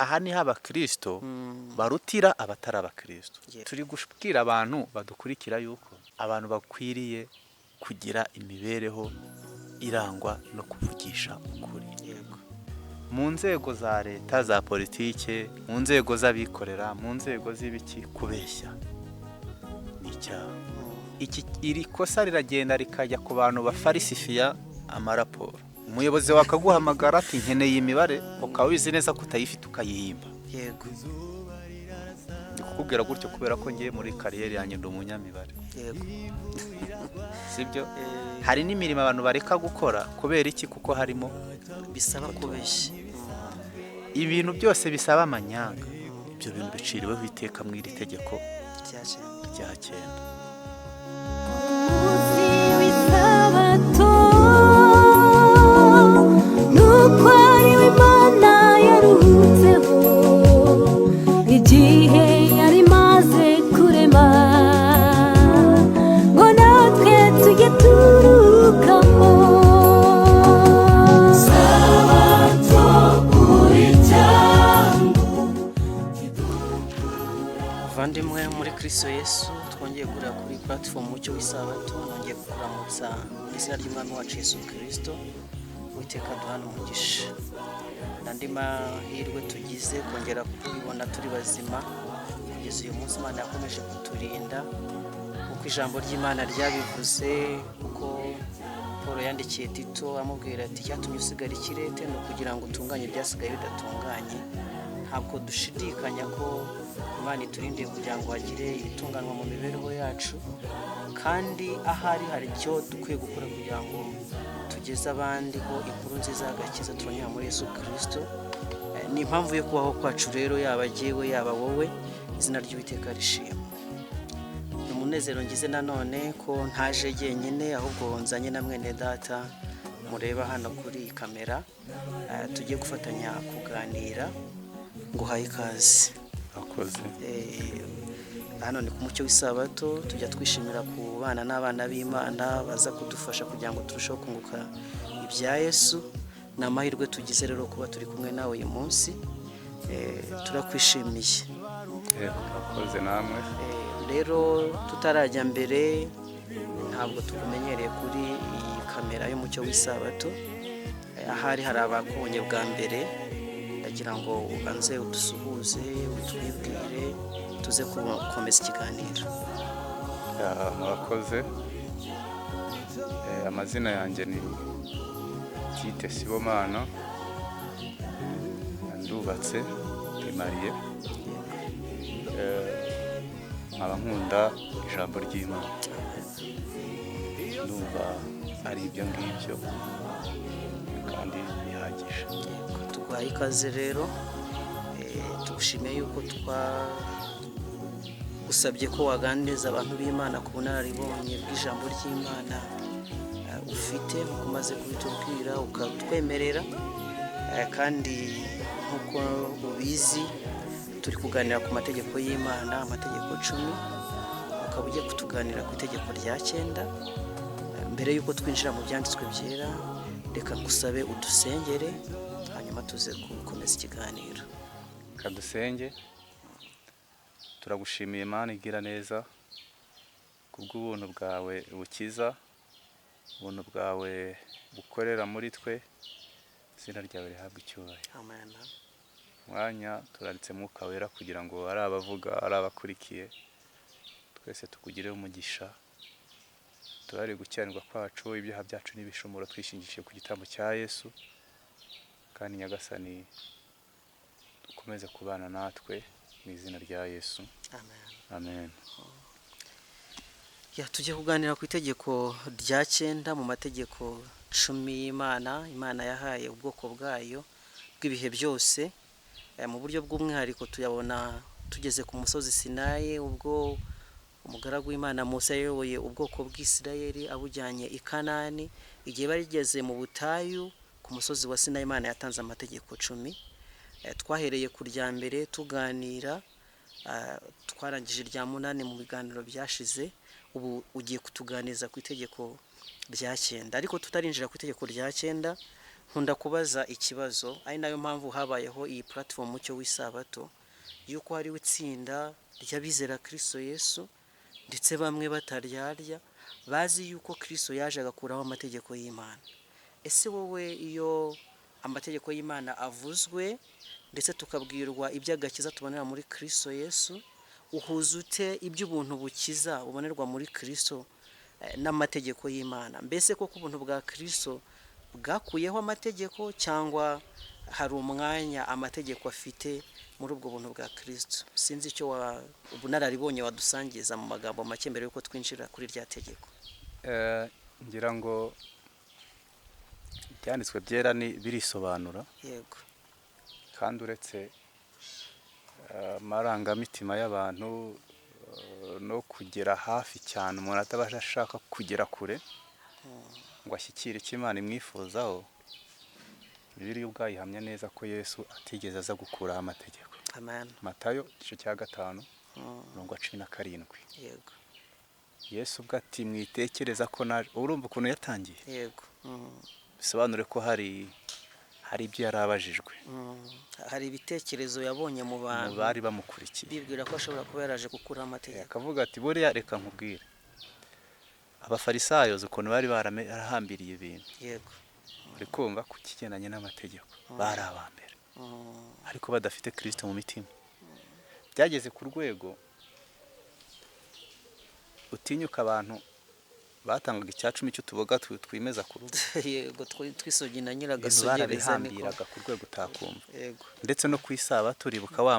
aha ni abakristo barutira abatari abakristo. Yeah. Turi gushikira abantu badukurikira yuko abantu bakwiriye kugira imibereho irangwa no kuvugisha ukuri. Yego. Mu nzego za leta, za politike, mu nzego z'abikorera, mu nzego z'ibiki, kubeshya ni icyaha. Iri kosa riragenda rikajya ku bantu bafarisifiya amaraporo. Umuyobozi wakaguhamagara ati nkeneye imibare, ukaba ubizi neza ko utayifite ukayihimba. Yego. Ndi kukubwira gutyo kubera ko ngiye muri kariyeri yanjye ndi umunyamibare. Yego. Sibyo? Hari n'imirimo abantu bareka gukora kubera iki? Kuko harimo Bisaba kubeshya. ibintu byose bisaba amanyanga. Ibyo bintu biciriweho iteka mu iri tegeko rya 9. Vandimwe muri Kristo Yesu, twongeye gura kuri platform Mucyo w'Isabato, nongeye kukuramutsa mu izina ry'Umwami wacu Yesu Kristo. Witeka duhana umugisha. Nandi mahirwe tugize kongera kubibona turi bazima kugeza uyu munsi. Imana yakomeje kuturinda uko ijambo ry'Imana ryabivuze, uko Paul yandikiye Tito amubwira ati cyatumye usigara ikirete no kugira ngo utunganye ibyasigaye bidatunganye. Ntabwo dushidikanya ko Imana iturindiye kugira ngo hagire ibitunganwa mu mibereho yacu, kandi ahari hari icyo dukwiye gukora kugira ngo tugeze abandi ko inkuru nziza y'agakiza tubonera muri Yesu Kristo. Ni impamvu yo kubaho kwacu rero, yaba jyewe yaba wowe, izina ry'Uwiteka rishimwe. Ni umunezero ngize nanone ko ntaje jyenyine, ahubwo nzanye na mwene data mureba hano kuri kamera. Tugiye gufatanya kuganira. Nguhaye ikaze. Akoze. Hano ni ku Mucyo w'Isabato, tujya twishimira ku bana n'abana b'Imana baza kudufasha kugira ngo turusheho kunguka ibya Yesu. Ni amahirwe tugize rero kuba turi kumwe nawe uyu munsi. Turakwishimiye. Akoze namwe. Rero tutarajya mbere, ntabwo tukumenyereye kuri iyi kamera y'Umucyo w'Isabato. Ahari hari abakubonye bwa mbere, ndagira ngo ubanze udusuhuze, utwibwire, tuze gukomeza ikiganiro. Murakoze. Amazina yanjye ni Tite Sibomana, ndubatse, ndi mariye. Nkaba nkunda ijambo ry'Imana. Ndumva ari ibyo ngibyo kandi bihagije. Tuguhaye ikaze rero. Tugushimiye yuko usabye ko waganiriza abantu b'Imana ku bunararibonye bw'ijambo ry'Imana ufite, uko umaze kubitubwira ukatwemerera. Kandi nk'uko ubizi turi kuganira ku mategeko y'Imana, amategeko 10. Ukaba ugiye kutuganira ku itegeko rya 9. Mbere yuko twinjira mu byanditswe byera, reka ngusabe udusengere, hanyuma tuze gukomeza ikiganiro. Kadusenge. Turagushimiye Imana igira neza kubw'ubuntu bwawe bukiza, ubuntu bwawe bukorera muri twe. Izina ryawe rihabwe icyubahiro. Amen. Mwanya turaritse Mwuka Wera kugira ngo ari abavuga ari abakurikiye twese tukugireho umugisha. Turare gucyanirwa kwacu, ibyaha byacu n'ibishumuro twishingishije ku gitambo cya Yesu, kandi Nyagasani dukomeze kubana natwe mu izina rya Yesu. Amen. Amen. Tujye kuganira ku itegeko rya 9 mu mategeko 10 y'Imana. Imana yahaye ubwoko bwayo bw'ibihe byose. Mu buryo bw'umwihariko tuyabona tugeze ku musozi Sinayi, ubwo umugaragu w'Imana Musa yayoboye ubwoko bw'Isirayeli abujyanye i Kanani. Igihe barigeze mu butayu ku musozi wa Sinayi, Imana yatanze amategeko 10. Twahereye ku rya mbere tuganira, twarangije irya 8 mu biganiro byashize. Ubu ugiye kutuganiza ku itegeko rya 9. Ariko tutarinjira ku itegeko rya 9, nkunda kubaza ikibazo ari nayo mpamvu habayeho iyi platform Mucyo w'Isabato, yuko hariho itsinda ry'abizera Kristo Yesu ndetse bamwe bataryarya, bazi yuko Kristo yaje agakuraho amategeko y'Imana. Ese wowe iyo amategeko y'Imana avuzwe ndetse tukabwirwa iby'agakiza tubonera muri Kristo Yesu, uhuza ute iby'ubuntu bukiza bubonerwa muri Kristo n'amategeko y'Imana? Mbese koko ubuntu bwa Kristo bwakuyeho amategeko, cyangwa hari umwanya amategeko afite muri ubwo buntu bwa Kristo? Sinzi icyo ubunararibonye wadusangiza mu magambo make mbere yuko twinjira kuri rya tegeko. ngira ngo ibyanditswe byera birisobanura, Yego. kandi uretse amarangamutima y'abantu no kugera hafi cyane, umuntu atabasha ashaka kugera kure ngo ashyikire icyo Imana imwifuzaho, Bibiliya ubwayo ihamya neza ko Yesu atigeze aza gukuraho amategeko. Amen. Matayo igice cya 5:17. Yego. Yesu ubwo ati mwitekereza ko naje, urumva ukuntu yatangiye. Yego. Bisobanure ko hari ibyo yari abajijwe, Hari ibitekerezo yabonye mu bantu bari bamukurikiye, bibwira ko ashobora kuba yaraje gukuraho amategeko. akavuga ati buriya reka nkubwire, abafarisayo ukuntu bari barahambiriye ibintu, Yego. uri kumva ku kigendanye n'amategeko, bari abambere ariko badafite Kristo mu mitima. Byageze ku rwego utinyuka abantu batangaga icyacumi cy'utuboga twimeza ku rugo. Yego, twisogi na Ibintu nyiragasogereza niko. barabihambiraga ku rwego utakumva. Yego. Ndetse no ku Isabato uribuka wa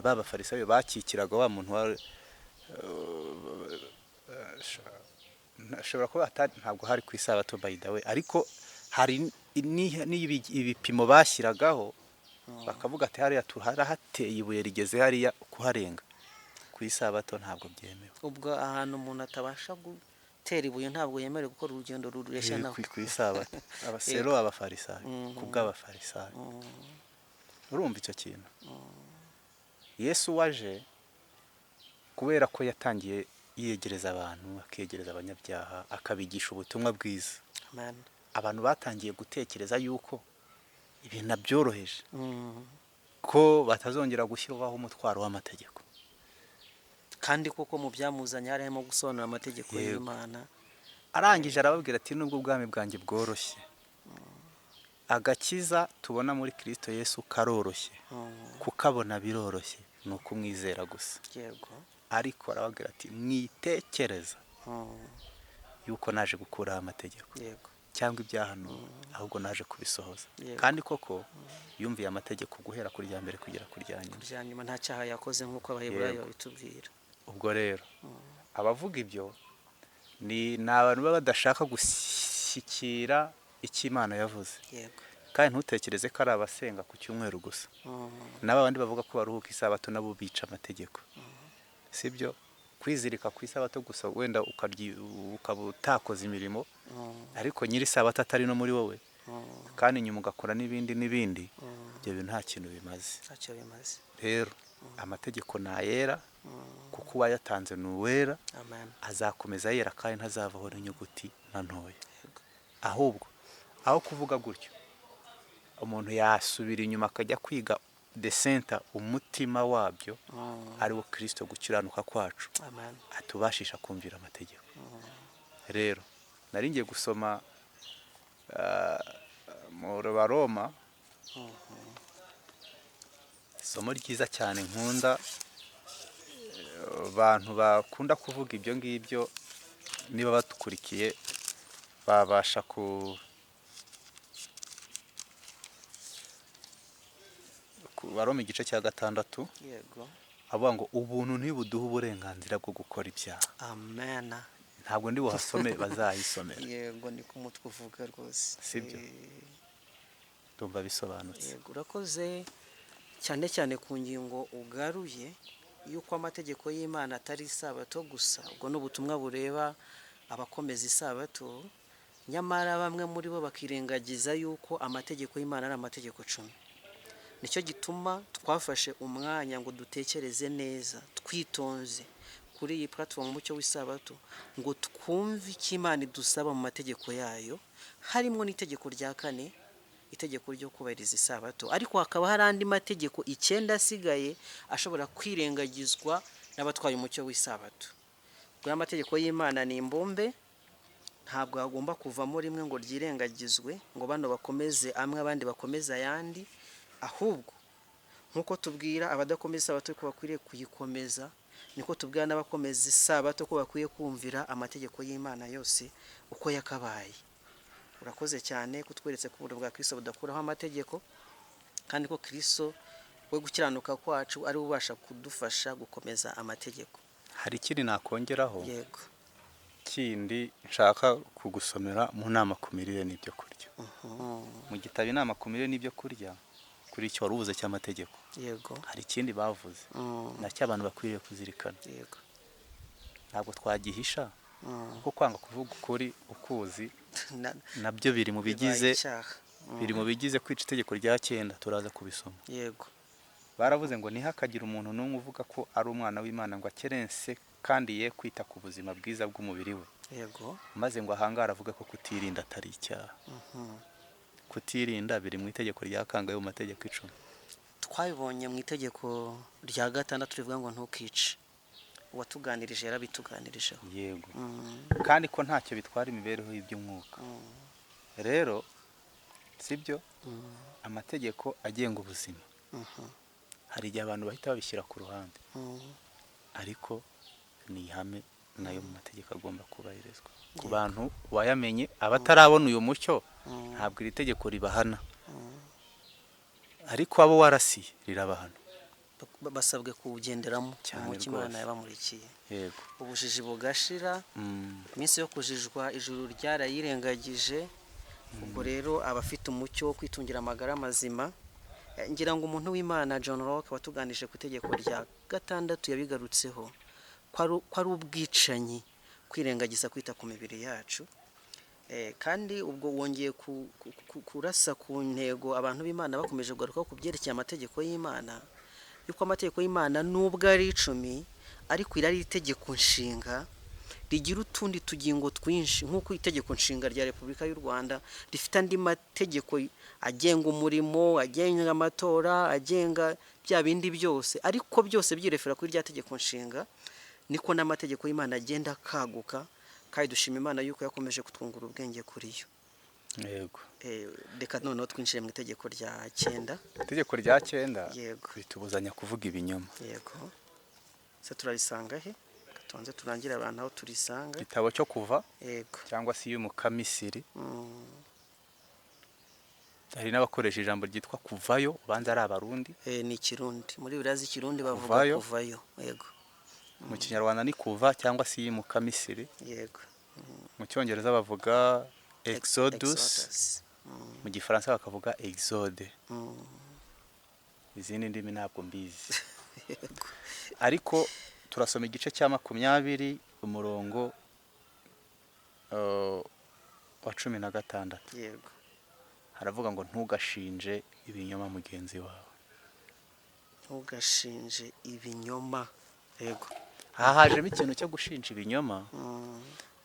b'abafarisayo bakikiraga wa muntu ashobora kuba ntabwo hari ku Isabato by the way, ariko hari ibipimo bashyiragaho, bakavuga ati hariya harahateye ibuye rigeze hariya kuharenga. Ku Isabato ntabwo byemewe. Ubwo ahantu umuntu atabasha gutera ibuye ntabwo yemerewe gukora urugendo rureshya nawe. Ku Isabato abasero abafarisayo, ku bw'abafarisayo. Urumva icyo kintu? Yesu waje kubera ko yatangiye yiyegereza abantu, akegereza abanyabyaha, akabigisha ubutumwa bwiza. Amen. Abantu batangiye gutekereza yuko ibintu nabyoroheje, ko batazongera gushyirwaho umutwaro w'amategeko. Kandi koko mu byamuzanye harimo gusobanura amategeko y'Imana. Arangije arababwira ati nubwo ubwami bwanjye bworoshye, agakiza tubona muri Kristo Yesu karoroshye, kukabona biroroshye, ni ukumwizera gusa. Yego. Ariko arababwira ati mwitekereza yuko naje gukuraho amategeko. Yego. Cyangwa ibyahano, ahubwo naje kubisohoza. Yego. Kandi koko yumviye amategeko guhera ku rya mbere kugera ku rya nyuma. Kurya nyuma nta cyaha yakoze nk'uko Abaheburayo babitubwira. Ubwo rero abavuga ibyo ni abantu baba badashaka gushyikira icyo Imana yavuze. Yego. Kandi ntutekereze ko ari abasenga ku cyumweru gusa, n'abandi bavuga ko baruhuka Isabato nabo bica amategeko. Sibyo? Kwizirika ku Isabato gusa wenda ukaba utakoze imirimo, ariko nyiri Isabato atari no muri wowe, kandi nyuma ugakora n'ibindi, ibyo bintu nta kintu bimaze. Ntacyo bimaze. Rero amategeko nayera, kuko uwayatanze ni uwera, Amen. azakomeza yera kandi ntazavaho n'inyuguti na ntoya. Ahubwo aho kuvuga gutyo, umuntu yasubira inyuma akajya kwiga the center, umutima wabyo ari wo Kristo, gukiranuka kwacu. Amen. Atubashisha kumvira amategeko. Rero nari ngiye gusoma mu Baroma, isomo ryiza cyane nkunda, abantu bakunda kuvuga ibyo ngibyo niba batukurikiye babasha Baroma igice cya 6. Yego. Avuga ngo ubuntu ntibuduha uburenganzira bwo gukora ibyaha. Amen. Ntabwo ndi buhasome, bazayisomera. Yego, ni ku mutwe uvuga rwose. Sibyo? Ndumva bisobanutse. Yego, urakoze cyane cyane ku ngingo ugaruye yuko amategeko y'Imana atari Isabato gusa, ubwo n'ubutumwa bureba abakomeza Isabato, nyamara bamwe muri bo bakirengagiza yuko amategeko y'Imana ari amategeko 10. Nicyo gituma twafashe umwanya ngo dutekereze neza, twitonze kuri iyi platform umucyo w'isabato ngo twumve icyo Imana idusaba mu mategeko yayo, harimo n'itegeko rya kane, itegeko ryo kubahiriza isabato, ariko hakaba hari andi mategeko 9 asigaye ashobora kwirengagizwa n'abatwaye umucyo w'isabato. Ubwo amategeko y'Imana ni imbombe, ntabwo hagomba kuvamo rimwe ngo ryirengagizwe ngo bano bakomeze amwe abandi bakomeza ayandi, ahubwo nkuko tubwira abadakomeza isabato ko bakwiriye kuyikomeza, niko tubwira n'abakomeza isabato ko bakwiye kumvira amategeko y'Imana yose uko yakabaye. Urakoze cyane kutweretse ko ubuntu bwa Kristo budakuraho amategeko, kandi ko Kristo we gukiranuka kwacu ari ubasha kudufasha gukomeza amategeko. Hari ikindi nakongeraho Yego. kindi nshaka kugusomera mu nama ku mirire n'ibyo kurya. Mu gitabo inama ku mirire n'ibyo kurya kuri icyo wari uvuze cy'amategeko, Yego. hari ikindi bavuze nacyo abantu bakwiriye kuzirikana. Yego. Ntabwo twagihisha kuko kwanga kuvuga ukuri ukuzi nabyo biri mu bigize kwica itegeko rya 9, turaza kubisoma. Yego. Baravuze ngo ntihakagira umuntu n'umwe uvuga ko ari umwana w'Imana ngo akerense kandi ye kwita ku buzima bwiza bw'umubiri we. Yego. Maze ngo ahangara avuga ko kutirinda atari icyaha. Kutirinda biri mu itegeko rya kangahe mu mategeko 10. Twabibonye mu itegeko rya 6 rivuga ngo ntukice. Uwatuganirije yarabituganirijeho. Yego. Kandi ko ntacyo bitwara imibereho y'iby'umwuka. Rero sibyo amategeko agenga ubuzima. Hari igihe abantu bahita babishyira ku ruhande, ariko ni ihame nayo mu mategeko agomba kubahirizwa ku bantu wayamenye. Abatarabona uyu mucyo ntabwo iri tegeko ribahana, ariko abo warasiye rirabahana. Basabwe kuwugenderamo mu Imana yabamurikiye. Yego. Ubujiji bugashira, iminsi yo kujijwa ijuru ryarayirengagije. Ubwo rero abafite umucyo wo kwitungira amagara mazima, ngira ngo umuntu w'Imana John Locke watuganije ku itegeko rya 6 yabigarutseho ko ari ubwicanyi kwirengagiza kwita ku mibiri yacu. Kandi ubwo wongeye kurasa ku ntego abantu b'Imana bakomeje kugaruka ku byerekeye amategeko y'Imana, yuko amategeko y'Imana nubwo ari 10 ariko irari itegeko nshinga rigira utundi tugingo twinshi, nk'uko itegeko nshinga rya Repubulika y'u Rwanda rifite andi mategeko agenga umurimo, agenga amatora, agenga bya bindi byose, ariko byose byirefera kuri rya tegeko nshinga, niko n'amategeko y'Imana agenda kaguka, kandi dushima Imana yuko yakomeje kutwungura ubwenge kuri yo. Yego. Reka noneho twinjire mu itegeko rya 9. Itegeko rya 9 Yego. ritubuzanya kuvuga ibinyoma. Yego. Se turarisanga he? Tuanze turangira abantu aho turisanga. Igitabo cyo kuva. Yego. Cyangwa se y'umukamisiri. Hari n'abakoresha ijambo ryitwa kuvayo, ubanza ari abarundi. Ni Kirundi. Muri birazi Kirundi bavuga kuvayo. Yego. Mu Kinyarwanda ni kuva cyangwa se y'umukamisiri. Yego. Mu Cyongereza bavuga Exodus. Mu Gifaransa bakavuga Exode. Izindi ndimi ntabwo mbizi. Ariko turasoma igice cya 20 umurongo wa 16. Yego. Haravuga ngo ntugashinje ibinyoma mugenzi wawe. Ntugashinje ibinyoma. Yego. Hahajemo ikintu cyo gushinja ibinyoma.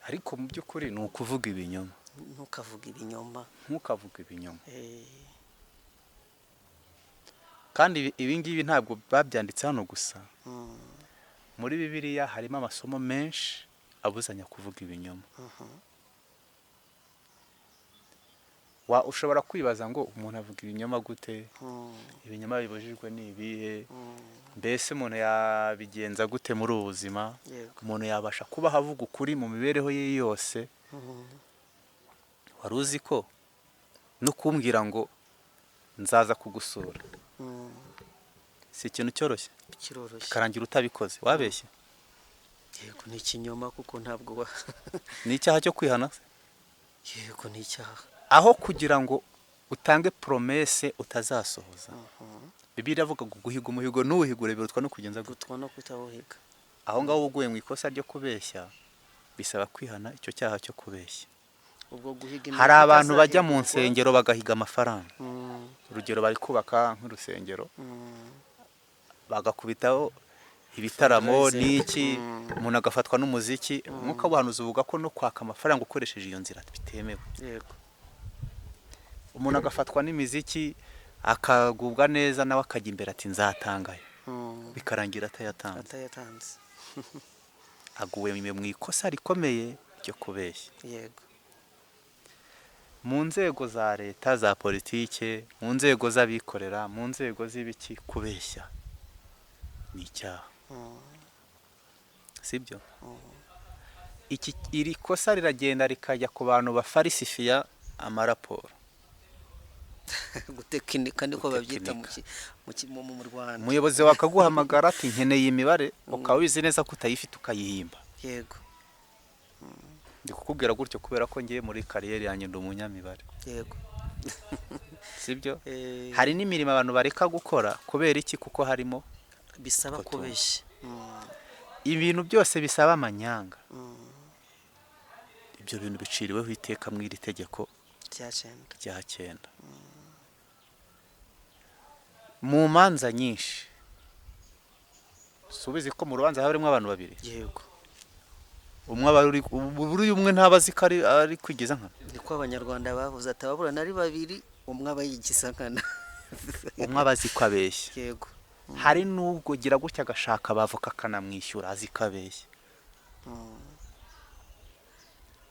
Ariko mu by'ukuri ni ukuvuga ibinyoma. Ntukavuga ibinyoma. Ntukavuga ibinyoma. Kandi ibi ngibi ntabwo babyanditse hano gusa. Muri Bibiliya harimo amasomo menshi abuzanya kuvuga ibinyoma. Ushobora kwibaza ngo umuntu avuga ibinyoma gute? Ibinyoma bibujijwe ni ibihe? Mbese umuntu yabigenza gute muri ubu buzima? Umuntu yabasha kuba avuga ukuri mu mibereho ye yose? Wari uzi ko no kumbwira ngo nzaza kugusura si ikintu cyoroshye? Kiroroshye. Karangira utabikoze wabeshye? Yego, ni ikinyoma kuko ntabwo ni icyaha cyo kwihana. Yego, ni icyaha. Aho kugira ngo utange promesse utazasohoza. Bibiliya avuga ngo guhiga umuhigo n'uwihigure birutwa no kugenza gutwa no kutawuhiga. Aho ngaho uguye mu ikosa ryo kubeshya bisaba kwihana icyo cyaha cyo kubeshya. Ubwo guhiga hari abantu bajya mu nsengero bagahiga amafaranga. Urugero bari kubaka nk'urusengero bagakubitaho ibitaramo Fundraising. n'iki umuntu agafatwa n'umuziki umwuka w'ubuhanuzi uvuga ko no kwaka amafaranga ukoresheje iyo nzira bitemewe. yego Umuntu agafatwa n'imiziki akagubwa neza nawe akajya imbere ati nzatangaye bikarangira atayatanze, atayatanze. aguwe mu ikosa rikomeye ryo kubeshya. yego Mu nzego za leta, za politike, mu nzego z'abikorera, mu nzego z'ibiki, kubeshya ni icyaha, sibyo? Iri kosa riragenda rikajya ku bantu bafarisifiya amaraporo. gutekinika niko babyita mu Rwanda. Umuyobozi wakaguhamagara ati nkeneye imibare, ukaba ubizi neza ko utayifite ukayihimba. yego Ndi kukubwira gutyo kubera ko ngiye muri kariyeri yanjye ndi umunyamibare, yego sibyo? Hari n'imirimo abantu bareka gukora kubera iki? Kuko harimo bisaba kubeshya. ibintu byose bisaba amanyanga. Ibyo bintu biciriweho iteka mu iri tegeko rya 9. Mu manza nyinshi subizi ko mu rubanza harimo abantu babiri, yego umwe buri umwe ntabazi ko ari kwigeza nkana. niko abanyarwanda bavuze ati ababurana ari babiri umwe aba yigiza nkana. Umwe abazi ko abeshya. yego Hari n'ubwo gira gutya agashaka abavoka akanamwishyura azi ko abeshya.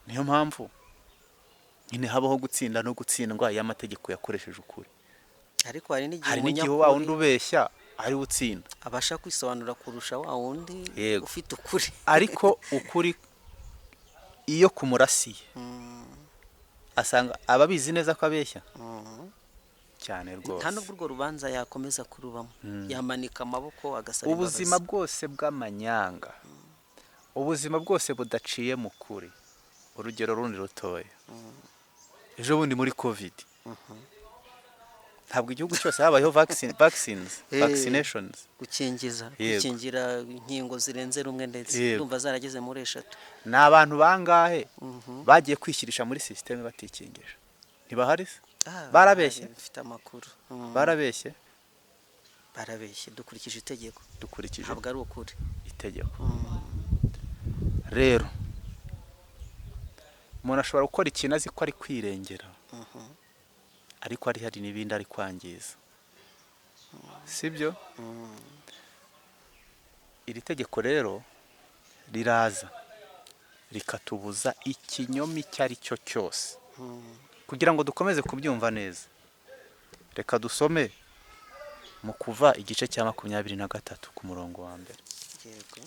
Niyo mpamvu nyine habaho gutsinda no gutsindwa iyo amategeko yakoresheje ukuri. ariko hari n'igihe wa wundi ubeshya ari utsinda abasha kwisobanura kurusha wa wundi Yego. ufite ukuri. ariko ukuri iyo kumurasiye asanga ababizi neza ko abeshya cyane rwose. nta nubwo urwo rubanza yakomeza kurubamo, yamanika amaboko agasaba Ubuzima bwose bw'amanyanga, ubuzima bwose budaciye mu kuri. Urugero rundi rutoya, ejo bundi muri covid ntabwo igihugu cyose habayeho vaccinations, gukingira inkingo zirenze rumwe ndetse ndumva zarageze muri 3. ni abantu bangahe bagiye kwishyurisha muri systeme batikingije? Ntibahari se? Barabeshye, mfite amakuru. barabeshye dukurikije itegeko, ntabwo ari ukuri itegeko. Rero umuntu ashobora gukora ikintu azi ko ari kwirengera, ariko hari n'ibindi ari kwangiza, sibyo? Iri tegeko rero riraza rikatubuza ikinyoma icyo ari cyo cyose. Kugira ngo dukomeze kubyumva neza, reka dusome mu Kuva igice cya 23 ku murongo wa mbere. yego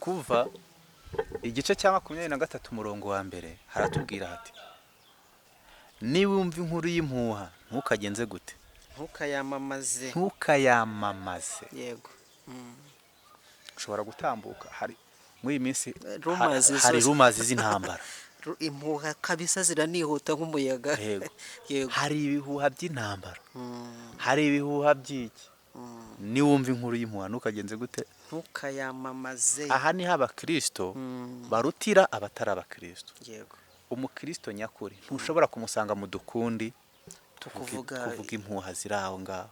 Kuva igice cya 23 umurongo wa mbere haratubwira hati, niwumva inkuru y'impuha ntukagenze gute? ntukayamamaze. Yego. Ushobora gutambuka, hari muri iyi minsi hari rumazi z'intambara, impuha kabisa ziranihuta nk'umuyaga. Yego. Hari ibihuha by'intambara, hari ibihuha by'iki. Niwumva inkuru y'impuha ntukagenze gute? ntukayamamaze. Aha ni abakristo barutira abatari abakristo. yego Umukristo nyakuri ntushobora kumusanga mu dukundi tukuvuga impuha ziri aho ngaho.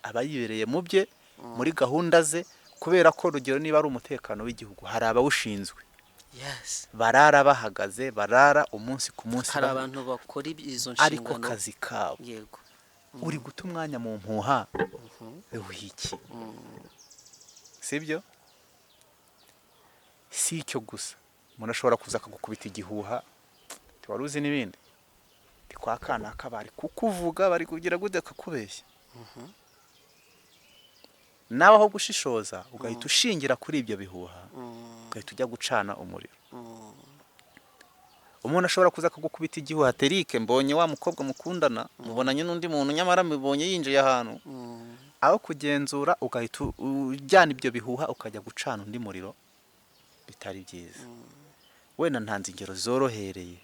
Aba yibereye mu bye, muri gahunda ze, kubera ko urugero niba ari umutekano w'igihugu hari abawushinzwe. Barara bahagaze, barara umunsi ku munsi. Hari abantu bakora izo nshingano, ariko kazi kabo. Yego. Uri guta umwanya mu mpuha w'iki? Sibyo? Si icyo gusa, umuntu ashobora kuza akagukubita igihuha, wari uzi n'ibindi. Ndi kwa kanaka bari kukuvuga, bari kugira gute akakubeshya. Nawe aho gushishoza ugahita ushingira kuri ibyo bihuha, ugahita ujya gucana umuriro. Umuntu ashobora kuza akagukubita igihuha, Terike mbonye wa mukobwa mukundana, mubonanye n'undi muntu nyamara mubonye yinjiye ahantu. Aho kugenzura ugahita ujyana ibyo bihuha ukajya gucana undi muriro, bitari byiza. Wenda ntanze ingero zorohereye,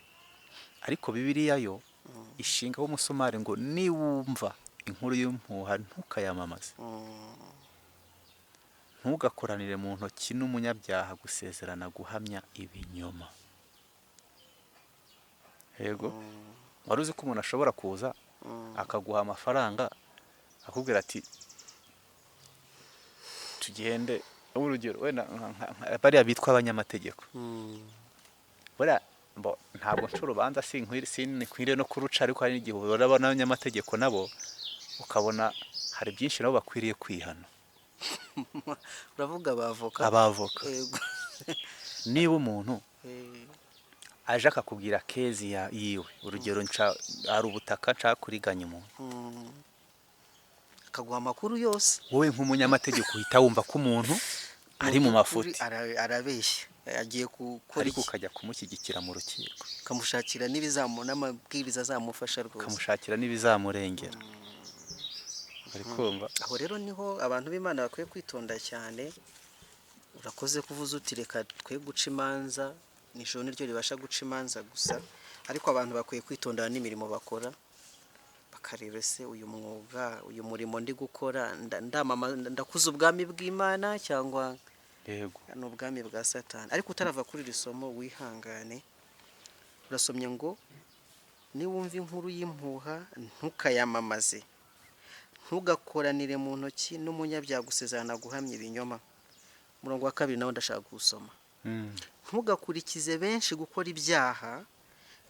ariko Bibiliya yo ishingaho umusumari ngo niwumva inkuru y'impuha ntukayamamaze. Ntugakoranire mu ntoki n'umunyabyaha gusezerana guhamya ibinyoma. Yego. Wari uzi ko umuntu ashobora kuza akaguha amafaranga akubwira ati tugende urugero wenda bariya bitwa abanyamategeko buriya ntabwo nca urubanza sinkwiriye no kuruca, ariko hari n'igihe urabona abanyamategeko nabo ukabona hari byinshi nabo bakwiriye kwihana. uravuga abavoka niba umuntu aje akakubwira kezi yiwe, urugero hari ubutaka nshaka kuriganya umuntu, akaguha amakuru yose, wowe nk'umunyamategeko uhita wumva ko umuntu ari mu mafuti, arabeshya agiye gukora ariko ukajya kumushyigikira mu rukiko, ukamushakira n'amabwiriza azamufasha rwose, ukamushakira n'ibizamurengera. bari kumva aho rero niho abantu b'Imana bakwiye kwitonda cyane. Urakoze kuvuza uti reka twe guca imanza, nijoro niryo ribasha guca imanza gusa, ariko abantu bakwiye kwitondana n'imirimo bakora, bakareba se uyu mwuga, uyu murimo ndi gukora ndakuza ubwami bw'Imana cyangwa yego ni ubwami bwa Satani. Ariko utarava kuri iri somo wihangane, urasomye ngo niwumva inkuru y'impuha ntukayamamaze, ntugakoranire mu ntoki n'umunyabyaha gusezerana guhamya ibinyoma. Umurongo wa 2 nawo ndashaka gusoma. Ntugakurikize benshi gukora ibyaha,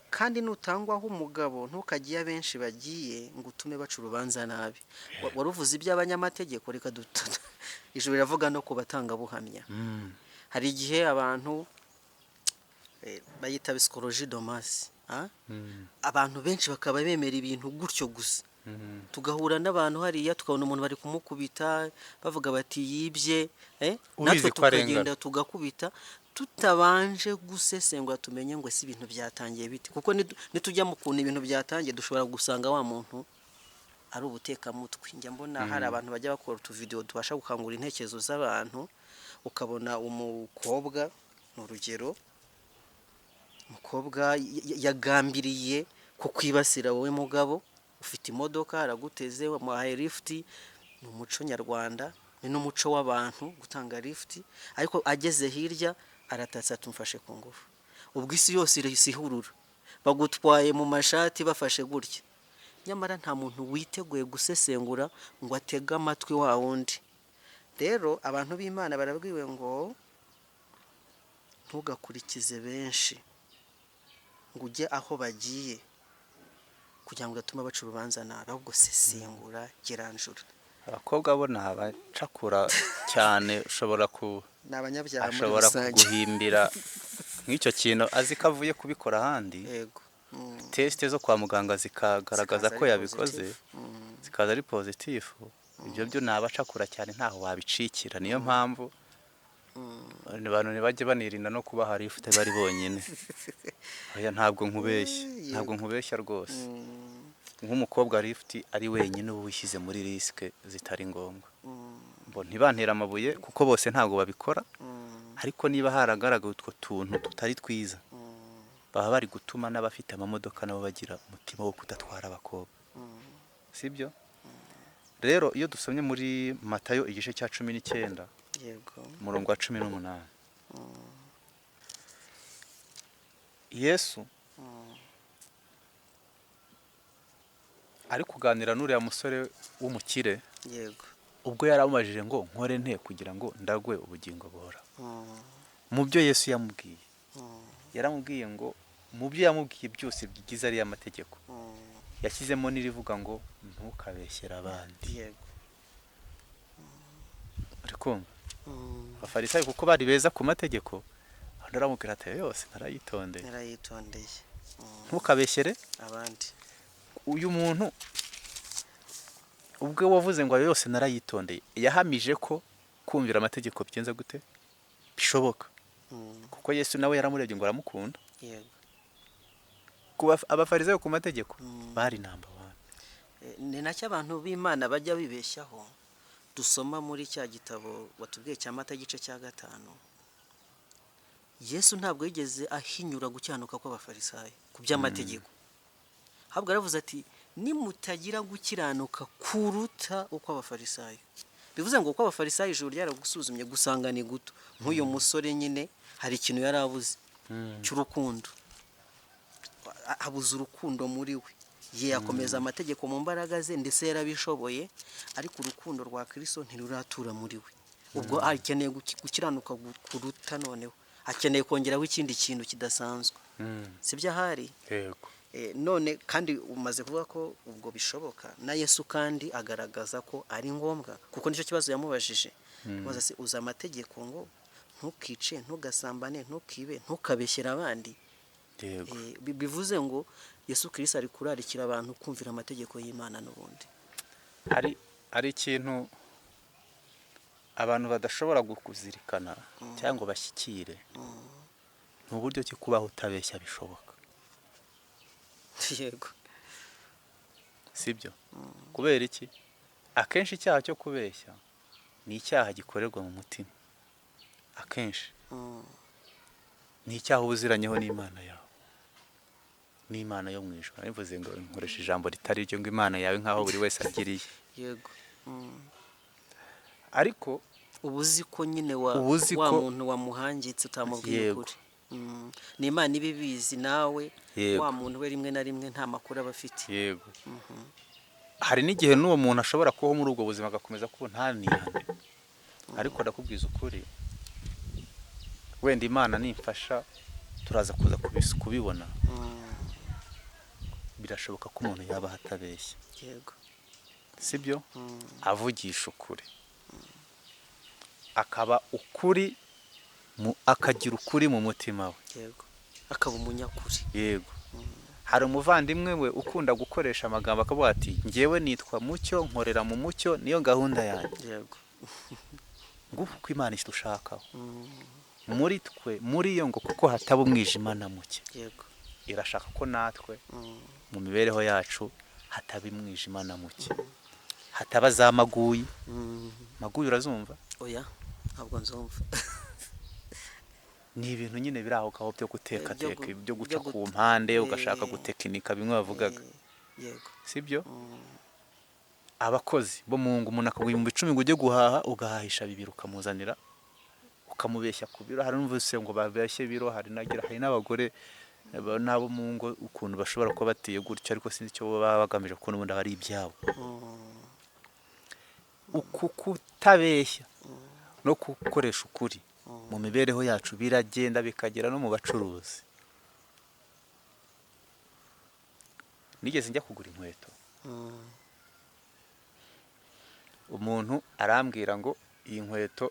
kandi nutangwaho umugabo ntukagiye benshi bagiye ngo utume baca urubanza nabi. Waruvuze iby'abanyamategeko, reka ijuru riravuga no kubatanga buhamya. Hari igihe abantu bayita psychologie de masse, abantu benshi bakaba bemera ibintu gutyo gusa. Tugahura n'abantu hariya tukabona umuntu bari kumukubita bavuga bati yibye, natwe tukagenda tugakubita tutabanje gusesengura tumenye ngo si ibintu byatangiye biti, kuko nitujya mu kuntu ibintu byatangiye dushobora gusanga wa muntu ari ubutekamutwe. Njya mbona hari abantu bajya bakora utuvideo tubasha gukangura intekerezo z'abantu, ukabona umukobwa n'urugero, umukobwa yagambiriye kukwibasira wowe mugabo ufite imodoka, araguteze wamuhaye lift. Ni umuco nyarwanda, ni n'umuco w'abantu gutanga lift, ariko ageze hirya aratatsa tumfashe ku ngufu. Ubwo isi yose irihurura, bagutwaye mu mashati bafashe gutya, nyamara nta muntu witeguye gusesengura ngo atege amatwi wa wundi. Rero abantu b'Imana barabwiwe ngo ntugakurikize benshi ngo ujye aho bagiye kugira ngo gatuma baca urubanza nabi, ahubwo sesengura geranjura. Abakobwa bo nabacakura cyane, ushobora kuguhimbira nk'icyo kintu azi ko avuye kubikora ahandi. Yego. Teste zo kwa muganga zikagaragaza ko yabikoze, zikaza ari positif. Ibyo byo nabacakura cyane, ntaho wabicikira. Niyo mpamvu abantu ntibajye banirinda no kuba hari ifite bari bonyine. Oya, ntabwo nkubeshya rwose. Nk'umukobwa lift ari wenyine uba wishyize muri riske zitari ngombwa. Ntibantera amabuye kuko bose ntabwo babikora, ariko niba haragaragaye utwo tuntu tutari twiza, baba bari gutuma n'abafite amamodoka nabo bagira umutima wo kudatwara abakobwa. Sibyo? Rero iyo dusomye muri Matayo igice cya 19, yego, umurongo wa 18, Yesu ari kuganira n'uriya musore w'umukire. Yego. Ubwo yaramubajije ngo nkore nte kugira ngo ndagwe ubugingo buhora. Mu byo Yesu yamubwiye, yaramubwiye ngo mu byo yamubwiye byose bigize ari amategeko, yashyizemo n'irivuga ngo ntukabeshyere abandi. Yego. Ariko abafarisayo kuko bari beza ku mategeko, ndaramubwira ati yose narayitondeye. Ntukabeshyere abandi. Uyu muntu ubwo wavuze ngo yose narayitondeye, yahamije ko kumvira amategeko bigenza gute bishoboka, kuko Yesu nawe yaramurebye ngo aramukunda. Yego. Kuba abafarisayo ku mategeko bari number 1. Ni nacyo abantu b'Imana bajya bibeshyaho. Dusoma muri cya gitabo watubwiye cya Mata gice cya 5, Yesu ntabwo yigeze ahinyura gucyanuka kw'abafarisayo ku by'amategeko. Habwo aravuze ati nimutagira gukiranuka kuruta uko abafarisayo. Bivuze ngo uko abafarisayo ijuru ryaragusuzumye gusanga ni guto. Nk'uyu musore nyine hari ikintu yarabuze cy'urukundo, abuze urukundo muri we. Ye akomeza amategeko mu mbaraga ze ndetse yarabishoboye, ariko urukundo rwa Kristo ntiruratura muri we. ubwo akeneye gukiranuka kuruta noneho akeneye kongeraho ikindi kintu kidasanzwe sibyo ahari yego none kandi umaze kuvuga ko ubwo bishoboka na Yesu kandi agaragaza ko ari ngombwa kuko nicyo kibazo yamubajije maze se uza amategeko ngo ntukice ntugasambane ntukibe ntukabeshyera abandi yego bivuze ngo Yesu Kristo ari kurarikira abantu kumvira amategeko y'Imana n'ubundi ari ikintu abantu badashobora kuzirikana cyangwa bashyikire ni uburyo ki kubaho utabeshya bishoboka yego sibyo kubera iki akenshi icyaha cyo kubeshya ni icyaha gikorerwa mu mutima akenshi ni icyaha ubuziranyeho n'Imana yawe n'Imana yo mu ijuru bivuze ngo nkoresha ijambo ritari ryo ngo Imana yawe nk'aho buri wese agiriye yego ariko ubuzi ko nyine wa muntu wamuhangitse utamubwiye ukuri ni Imana ibibizi nawe wa muntu we rimwe na rimwe nta makuru aba afite yego hari n'igihe n'uwo muntu ashobora kubaho muri ubwo buzima agakomeza kuba ntanihane ariko ndakubwiza ukuri wenda Imana nimfasha turaza kuza kubibona birashoboka ko umuntu yaba atabeshya yego sibyo avugisha ukuri akaba ukuri akagira ukuri mu mutima we yego akaba umunyakuri yego hari umuvandimwe we ukunda gukoresha amagambo akavuga ati ngewe nitwa Mucyo nkorera mu mucyo niyo gahunda yanjye yego nguko uko Imana ishaka muri twe muri yo ngo kuko hataba umwijima na muke yego irashaka ko natwe mu mibereho yacu hataba umwijima na muke hataba za maguyi maguyi urazumva oya ntabwo nzumva ni ibintu nyine biri aho kaho byo guteka byo guca ku mpande ugashaka gutekinika bimwe bavugaga yego sibyo abakozi bo mu ngo umuntu akaguha 10,000 ngo ujye guhaha ugahahisha 2 ukamuzanira ukamubeshya ku biro hari n'umvise ngo babeshye biro hari n'abagore nabo mu ngo ukuntu bashobora kuba bateye gutyo ariko sinzi icyo baba bagamije ko n'ubundi ari ibyabo uku kutabeshya no gukoresha ukuri mu mibereho yacu biragenda bikagera no mu bacuruzi nigeze njya kugura inkweto umuntu arambwira ngo iyi nkweto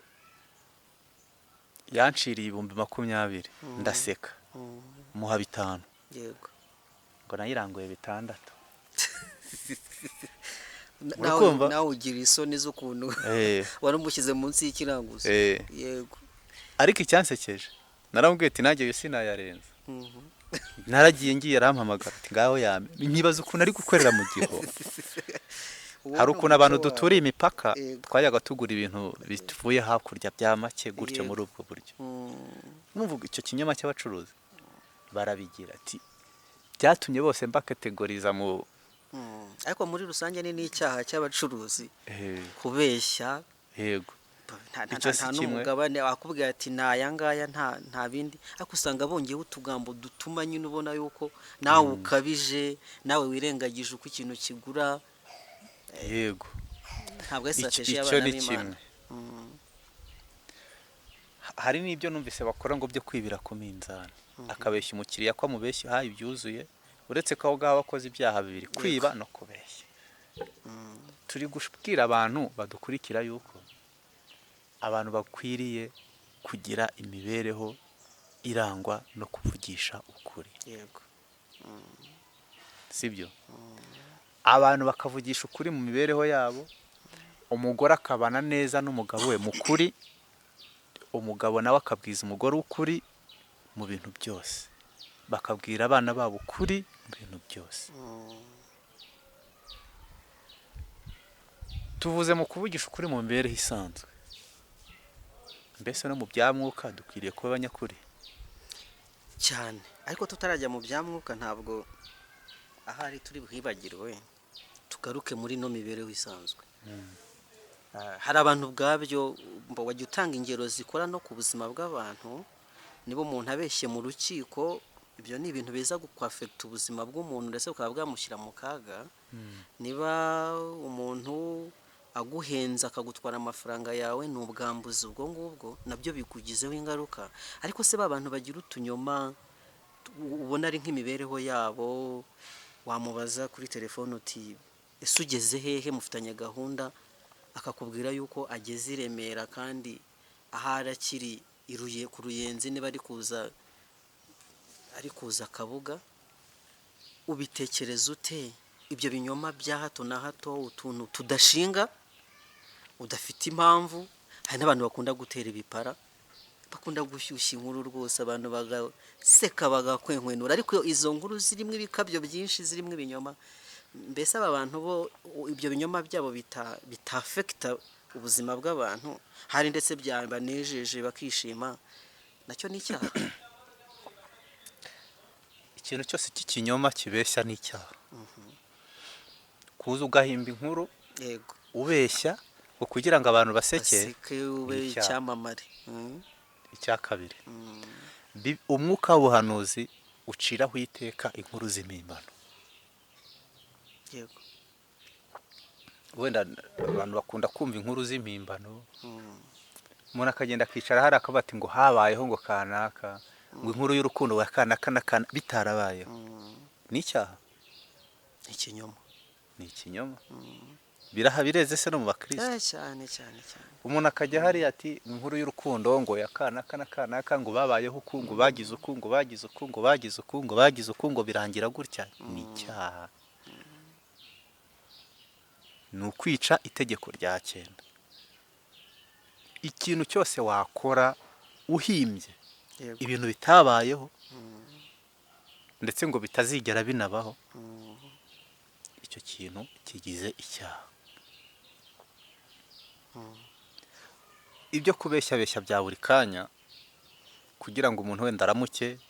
yanciriye 20,000 ndaseka muha 5 yego ngo nayiranguye 6 nawe ugira isoni z'ukuntu waramushyize munsi y'ikiranguzo yego ariko icyansekeje naramubwiye ati nanjye sinayarenza naragiye ngiye arampamagara ati ngaho yame nkibaza ukuntu ari gukorera mu giho hari ukuntu abantu duturiye imipaka twayaga tugura ibintu bivuye hakurya bya make gutyo muri ubwo buryo mwumvuga icyo kinyoma cy'abacuruzi barabigira ati byatumye bose mbakategoriza mu ariko muri rusange ni n'icyaha cy'abacuruzi kubeshya yego nta n'umugabane akubwira ati ntayangaya nta bindi ariko usanga bongeyeho utugambo dutuma nyine ubona yuko nawe ukabije nawe wirengagije uko ikintu kigura yego ntabwo ari strategy y'abana b'Imana hari n'ibyo numvise bakora ngo byo kwibira ku minzani akabeshya umukiriya ko amubeshya hayi byuzuye uretse ko aho abakoze ibyaha bibiri kwiba no kubeshya turi gushikira abantu badukurikira yuko abantu bakwiriye kugira imibereho irangwa no kuvugisha ukuri yego sibyo abantu bakavugisha ukuri mu mibereho yabo umugore akabana neza n'umugabo we mukuri umugabo nawe akabwiza umugore ukuri mu bintu byose bakabwira abana babo ukuri mu bintu byose tuvuze mu kuvugisha ukuri mu mibereho isanzwe mbese no mu byamwuka dukwiriye kuba abanyakuri cyane ariko tutarajya mu byamwuka ntabwo ahari turi bwibagirwe tugaruke muri no mibereho isanzwe hari abantu ubwabyo wajya utanga ingero zikora no ku buzima bw'abantu nibo umuntu abeshye mu rukiko ibyo ni ibintu biza gukwafekita ubuzima bw'umuntu ndetse bukaba bwamushyira mu kaga niba umuntu aguhenza akagutwara amafaranga yawe, ni ubwambuzi ubwo ngubwo nabyo bikugizeho ingaruka. Ariko se ba bantu bagira utunyoma ubona ari nk'imibereho yabo, wamubaza kuri telefone uti ese ugeze hehe, mufitanye gahunda, akakubwira yuko ageze i Remera kandi ahari akiri ku Ruyenzi, niba ari kuza Kabuga. Ubitekereza ute ibyo binyoma bya hato na hato, utuntu tudashinga, udafite impamvu? Hari n'abantu bakunda gutera ibipara, bakunda gushyushya inkuru rwose, abantu bagaseka bagakwenkwenura, ariko izo nkuru zirimo ibikabyo byinshi, zirimo ibinyoma. Mbese aba bantu bo ibyo binyoma byabo bitafekita ubuzima bw'abantu, hari ndetse byabanejeje bakishima, nacyo ni icyaha. Ikintu cyose cy'ikinyoma kibeshya ni icyaha. Kuza ugahimba inkuru Yego, ubeshya ngo kugira ngo abantu baseke, ube icyamamare. icya kabiri, umwuka w'ubuhanuzi uciraho iteka inkuru z'impimbano. Yego, wenda abantu bakunda kumva inkuru z'impimbano, umuntu akagenda akicara hari akavuga ati ngo habayeho ngo kanaka, ngo inkuru y'urukundo wa kanaka na kana bitarabayeho. Ni icyaha, ikinyoma, ni ikinyoma. Biraha bireze se no mu bakristo. cyane cyane cyane. Umuntu akajya hari ati inkuru y'urukundo ngo ya kanaka na kanaka, ngo babayeho uku, ngo bagize uku, ngo bagize uku, ngo bagize uku, ngo bagize uku, ngo birangira gutya. Ni icyaha, ni ukwica itegeko rya 9. Ikintu cyose wakora uhimbye ibintu bitabayeho ndetse ngo bitazigera binabaho, icyo kintu kigize icyaha. Ibyo kubeshya bya buri kanya kugira ngo umuntu wenda aramuke,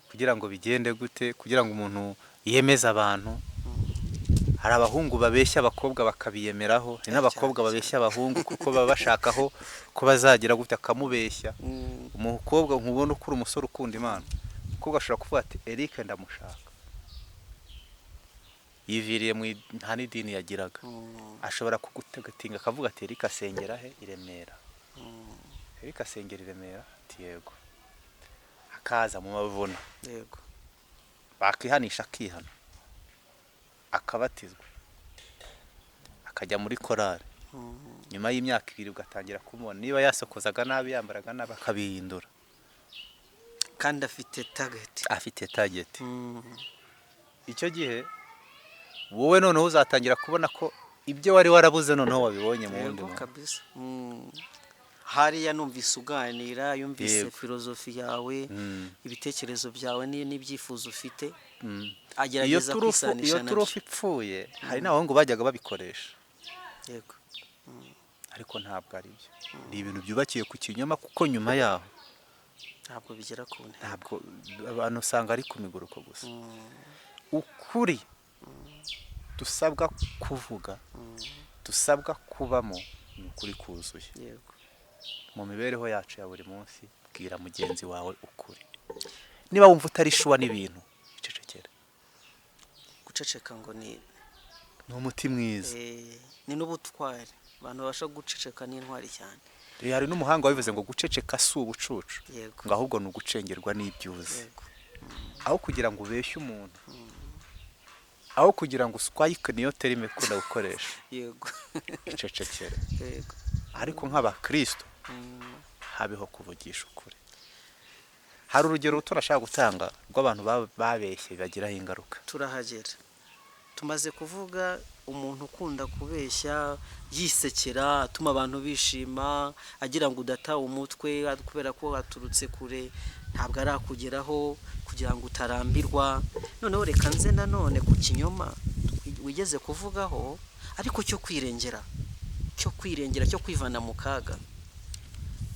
kugira ngo bigende gute, kugira ngo umuntu yemeze abantu. Hari abahungu babeshya abakobwa bakabiyemeraho, hari n'abakobwa babeshya abahungu kuko baba bashakaho ko bazagira gute akamubeshya. Umukobwa nkubona ukuri umusore ukunda Imana, umukobwa ashobora kuvuga ati Eric ndamushaka, yiviriye mu nta n'idini yagiraga, ashobora kugutagatinga akavuga ati Eric asengera he? I Remera. Eric asengera i Remera? Ati yego. Akaza mu mabona, Yego, bakihanisha akihana, akabatizwa, akajya muri korali. Nyuma y'imyaka 2 ugatangira kumubona niba yasokozaga nabi, yambaraga nabi, akabihindura kandi afite target. Icyo gihe wowe noneho uzatangira kubona ko ibyo wari warabuze noneho wabibonye mu wundi muntu. Kabisa. Hariya numvise uganira, yumvise filozofi yawe, ibitekerezo byawe n'ibyifuzo ufite, agerageza kwisanisha nabyo. Iyo turufu ipfuye hari n'abahungu bajyaga babikoresha. Yego, ariko ntabwo ari byo. Ni ibintu byubakiye ku kinyoma, kuko nyuma yaho ntabwo bigera ku ntego. Ntabwo abantu usanga ari ku miguruko gusa. Ukuri dusabwa kuvuga, dusabwa kubamo, ni ukuri kuzuye. Yego, mu mibereho yacu ya buri munsi, bwira mugenzi wawe ukuri. Niba wumva utari shuwa n'ibintu, icecekera. Guceceka ngo ni umuti mwiza, ni n'ubutwari. Abantu babasha guceceka ni intwari cyane. Hari n'umuhanga wabivuze ngo guceceka si ubucucu, Yego, ngo ahubwo ni ugucengerwa n'ibyuzi. Yego, aho kugira ngo ubeshye umuntu, aho kugira ngo uswayike, niyo terime kunda gukoresha. Yego, icecekera. Yego, ariko nk'abakristo habeho kuvugisha ukuri. Hari urugero turashaka gutanga rw'abantu babeshye bagiraho ingaruka. Turahagera. Tumaze kuvuga umuntu ukunda kubeshya, yisekera, atuma abantu bishima, agira ngo udata umutwe kubera ko aturutse kure, ntabwo arakugeraho, kugira ngo utarambirwa. Noneho reka nze nanone ku kinyoma wigeze kuvugaho, ariko cyo kwirengera, cyo kwivana mu kaga.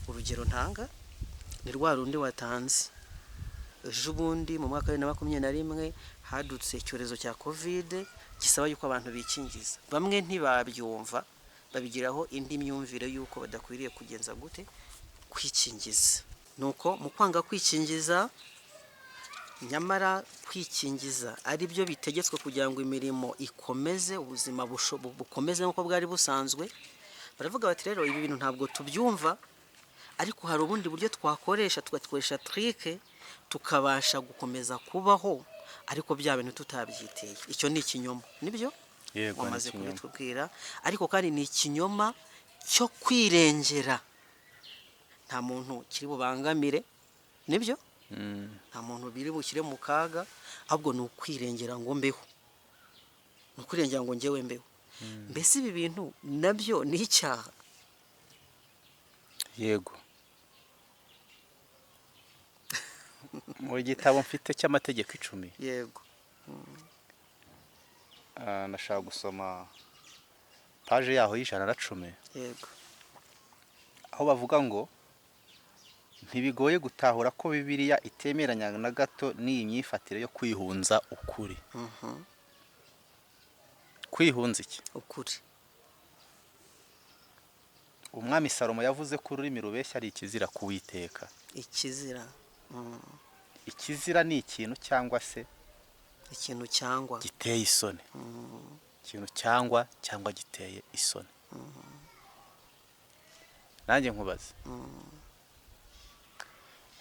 Urugero ntanga ni rwa rundi watanze ejo bundi mu mwaka wa 2021 hadutse icyorezo cya covid, gisaba yuko abantu bikingiza. Bamwe ntibabyumva, babigiraho indi myumvire yuko badakwiriye kugenza gute kwikingiza. Nuko mu kwanga kwikingiza nyamara kwikingiza ari byo bitegetswe kugira ngo imirimo ikomeze, ubuzima bukomeze nk'uko bwari busanzwe. Baravuga bati rero ibi bintu ntabwo tubyumva, ariko hari ubundi buryo twakoresha, tugakoresha trike tukabasha gukomeza kubaho ariko bya bintu tutabyiteye. Icyo ni ikinyoma, nibyo yego wamaze kubitubwira, ariko kandi ni ikinyoma cyo kwirengera. Nta muntu kiri bubangamire, nibyo nta muntu biri bushyire mu kaga, ahubwo ni ukwirengera ngo mbeho, ni ukwirengera ngo njyewe mbeho. Mbese ibi bintu nabyo ni icyaha? yego. Mu gitabo mfite cy'amategeko 10 Yego. nashaka gusoma paje yaho y'110, Yego. aho bavuga ngo ntibigoye gutahura ko Bibiliya itemeranya na gato n'iyi myifatire yo kwihunza ukuri. Kwihunza iki? Ukuri. Umwami Salomo yavuze ko ururimi rubeshya ari ikizira kuwiteka. Ikizira. Ikizira ni ikintu cyangwa se Ikintu cyangwa giteye isoni. Ikintu cyangwa giteye isoni. Nanjye nkubaza,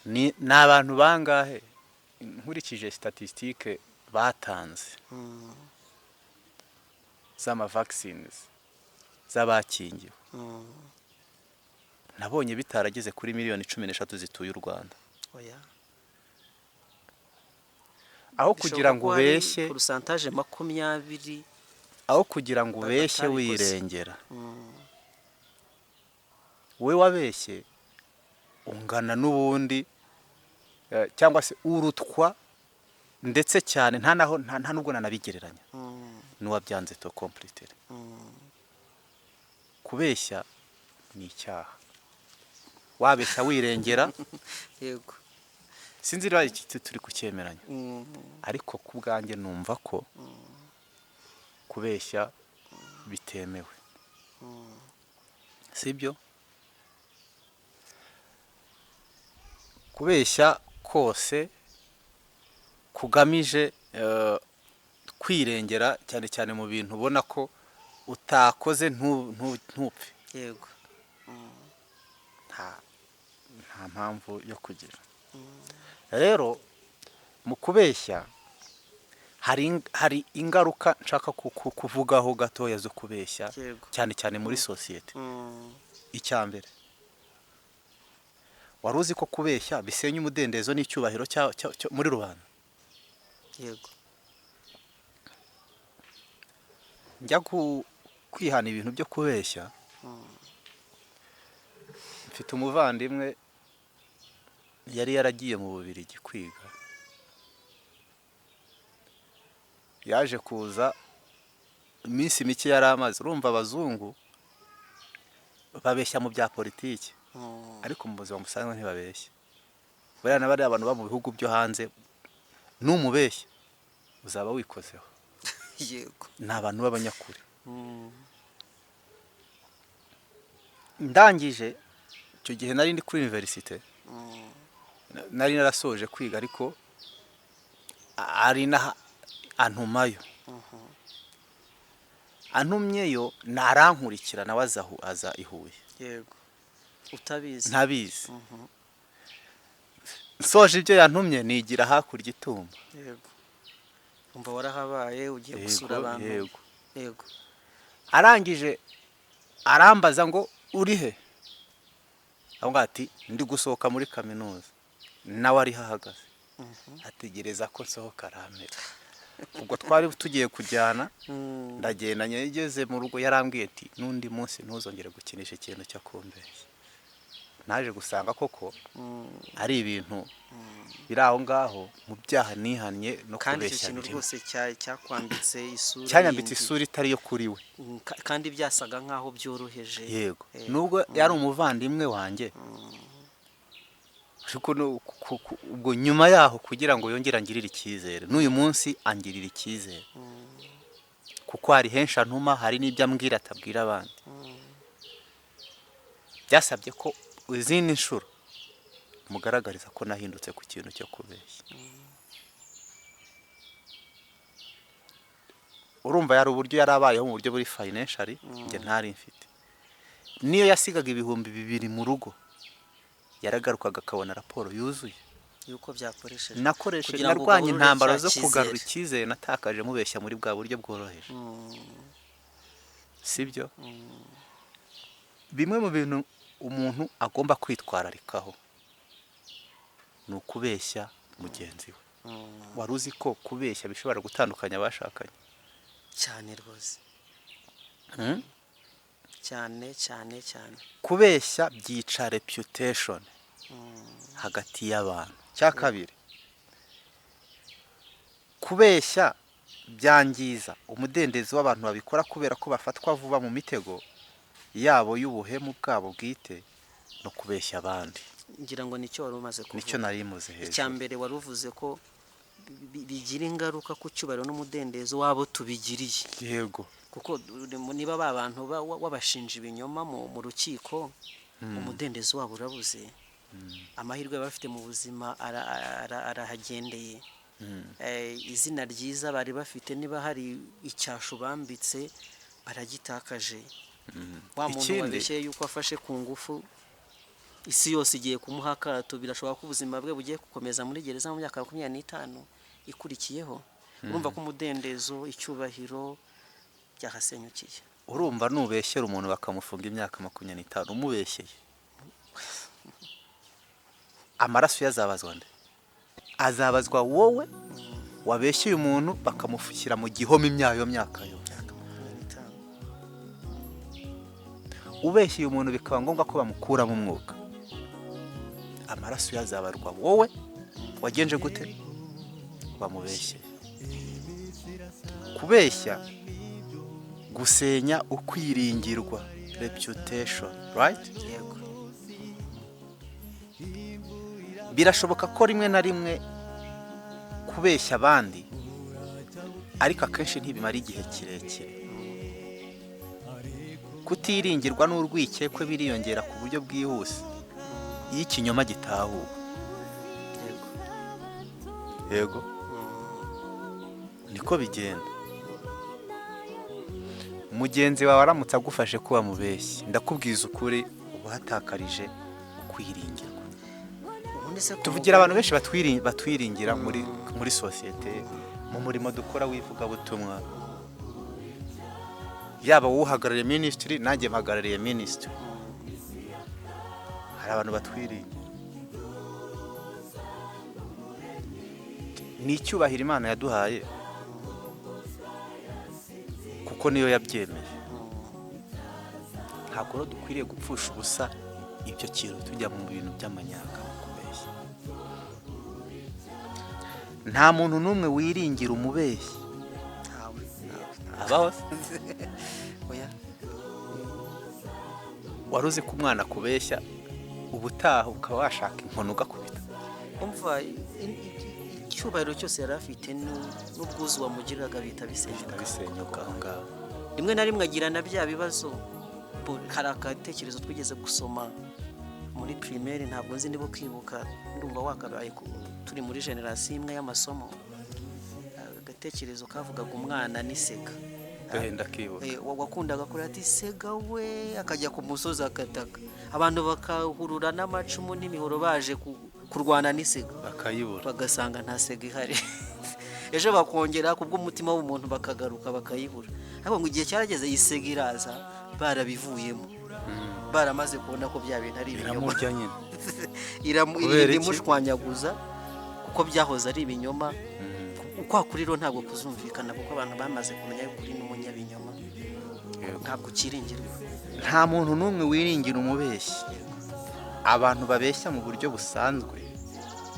ni abantu bangahe nkurikije statistique batanze z'ama vaccines z'abakingiwe, nabonye bitarageze kuri miliyoni 13 zituye u Rwanda. oya, Aho kugira ngo ubeshye, pourcentage 20, aho kugira ngo ubeshye wirengera, we wabeshye ungana n'ubundi cyangwa se urutwa ndetse cyane nta nubwo nanabigereranya n'uwabyanze to complete. Kubeshya ni icyaha, wabeshya wirengera. yego, Sinzi rero iki turi kucyemeranya, ariko ku bwanjye numva ko kubeshya bitemewe, sibyo? Kubeshya kose kugamije kwirengera, cyane cyane mu bintu ubona ko utakoze ntupfe, yego, nta mpamvu yo kugira. Rero mu kubeshya hari ingaruka nshaka kuvugaho gatoya zo kubeshya, Yego. cyane cyane muri societe. Icyambere, wari uzi ko kubeshya bisenya umudendezo n'icyubahiro muri rubanda? yego, Njya kwihana ibintu byo kubeshya, mfite umuvandimwe yari yaragiye mu Bubiligi kwiga, yaje kuza iminsi mike yari amaze. Urumva abazungu babeshya mu bya politiki, ariko mu buzima busanzwe ntibabeshya. Buriya na bariya abantu ba mu bihugu byo hanze, n'umubeshya uzaba wikozeho. yego, Ni abantu b'abanyakuri. Ndangije icyo gihe nari ndi kuri universite, nari narasoje kwiga, ariko ari antumayo. Antumyeyo narankurikira, nawe aza i Huye. yego, utabizi, Ntabizi. Nsoje ibyo yantumye nigira hakurya itumba. yego, umva warahabaye ugiye gusura abantu. Yego. Yego, Arangije arambaza ngo uri he? Aho ati ndi gusohoka muri kaminuza. Nawe ari hahagaze, ategereza ko nsohoka aramera. Ubwo twari tugiye kujyana, ndagenda nyegeze mu rugo, yarambwiye ati n'undi munsi ntuzongere gukinisha ikintu cyo kumbeshya. Naje gusanga koko ari ibintu biri aho ngaho mu byaha nihannye no kandi icyo kubeshya kintu birimo. rwose cyambitse isura, Cyanyambitse yindi. isura itari yo kuri we. Kandi byasaga nkaho byoroheje. Yego, nubwo yari umuvandimwe wanjye, ariko ubwo nyuma yaho kugira ngo yongere angirire icyizere, n'uyu munsi angirira icyizere, kuko hari henshi antuma, hari n'ibyo ambwira atabwira abandi. Byasabye ko izindi nshuro mugaragariza ko nahindutse ku kintu cyo kubeshya. urumva yari uburyo yarabayeho mu buryo buri financially njye ntari mfite. Niyo yasigaga ibihumbi 2 mu rugo yaragarukaga akabona raporo yuzuye yuko byakoresheje. nakoresheje Kugira ngo narwanye ugarure intambara cya zo cyizere. kugarura icyizere natakaje mubeshya muri bwa buryo bworoheje, sibyo? Bimwe mu bintu umuntu agomba kwitwararikaho ni ukubeshya mugenzi we. Wari uzi ko kubeshya bishobora gutandukanya abashakanye? cyane rwose, cyane cyane cyane. Kubeshya byica reputation hagati y'abantu. Cya kabiri, kubeshya byangiza umudendezo w'abantu babikora kubera ko bafatwa vuba mu mitego yabo y'ubuhemu bwabo bwite no kubeshya abandi. ngira ngo nicyo wari umaze kuvuga. Nicyo nari muze hejuru. icya mbere wari uvuze ko bigira ingaruka ku cyubahiro n'umudendezo wabo tubigiriye. Yego. Kuko niba ba bantu wabashinja ibinyoma mu rukiko, umudendezo wabo urabuze, amahirwe bafite mu buzima arahagendeye. Izina ryiza bari bafite, niba hari icyashu bambitse baragitakaje. Wa muntu wabeshye yuko afashe ku ngufu, isi yose igiye kumuha akato, birashoboka ko ubuzima bwe bugiye gukomeza muri gereza mu myaka 25 ikurikiyeho. Urumva ko umudendezo, icyubahiro byahasenyukiye. Urumva nubeshyera umuntu bakamufunga imyaka 25 umubeshyeye, amaraso yazabazwa nde? Azabazwa wowe wabeshyeye umuntu bakamufukira mu gihome myaka yo. Ubeshyeye umuntu bikaba ngombwa ko bamukuramo umwuka, amaraso yazabarwa wowe wagenje gute? Bamubeshye. Kubeshya gusenya ukwiringirwa, reputation, right? Yego. Birashoboka ko rimwe na rimwe kubeshya abandi, ariko akenshi ntibimara igihe kirekire. Kutiringirwa n'urwikekwe biriyongera ku buryo bwihuse iyo ikinyoma gitahuwe. Yego. Niko bigenda. Mugenzi wawe aramutse agufashe kuba mubeshyi, ndakubwiza ukuri ubahatakarije kwiringirwa. Tuvugira abantu benshi batwiringira muri societe, mu murimo dukora wivuga butumwa. Yaba uhagarariye ministry, nanjye mpagarariye ministry. Hari abantu batwiringira. Ni icyubahiro Imana yaduhaye kuko niyo yabyemeye. Ntabwo rero dukwiriye gupfusha ubusa ibyo kintu tujya mu bintu by'amanyanga kubeshya. Nta muntu n'umwe wiringira umubeshyi. Abaho? Oya. Waruzi ko umwana kubeshya ubutaha ukaba washaka inkono ugakubita. Umva icyubahiro cyose yari afite n'ubwuzu wamugiriraga bita bisenyuka. Rimwe na rimwe agira na bya bibazo. Hari akatekerezo twigeze gusoma muri primaire, ntabwo nzi niba kwibuka, ndumva wakabaye turi muri generation imwe y'amasomo. Agatekerezo kavugaga umwana n'isega. Ndakibuka. Wakundaga kuri ati sega we, akajya ku musozi akataka. Abantu bakahurura n'amacumu n'imihoro baje kurwana n'isega, bakayibura, bagasanga nta sega ihari. Ejo bakongera kubw'umutima w'umuntu bakagaruka bakayibura. Ariko ngo igihe cyarageze isega iraza, barabivuyemo. Baramaze kubona ko bya bintu ari ibinyoma. Iramurya nyine. Iramushwanyaguza kuko byahoze ari ibinyoma. Kwa kuri ro ntabwo kuzumvikana kuko abantu bamaze kumenya yuko uri n'umunyabinyoma. Ntabwo kiringirwa. Nta muntu n'umwe wiringira umubeshyi. Abantu babeshya mu buryo busanzwe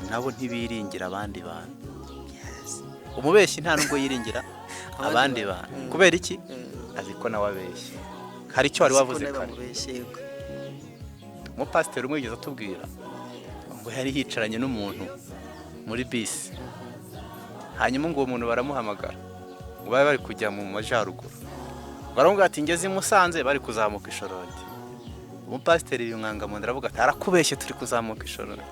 nabo ntibiringira abandi bantu. Umubeshyi nta nubwo yiringira abandi bantu. Kubera iki? Aziko nawe abeshya. Hari icyo wari wavuze kare. Umupasiteri umwe yigeze atubwira ngo yari yicaranye n'umuntu muri bisi. Hanyuma ngo uwo muntu baramuhamagara ngo bari kujya mu majyaruguru. Baramubwira ati ngeze i Musanze, bari kuzamuka Ishorodi. Umupasiteri yumwanga mu ndaravuga ati arakubeshye turi kuzamuka Ishorodi.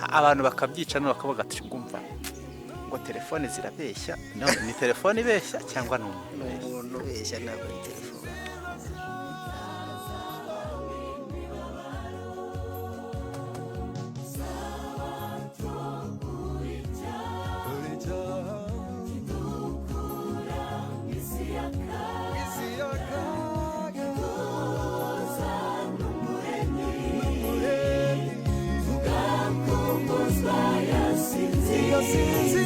Abantu bakabyica no bakavuga ati ngumva ngo telefone zirabeshya, none ni telefone ibeshya cyangwa ni umuntu ni ubeshya? umuntu ubeshya ntabwo ari telefone. Sinzi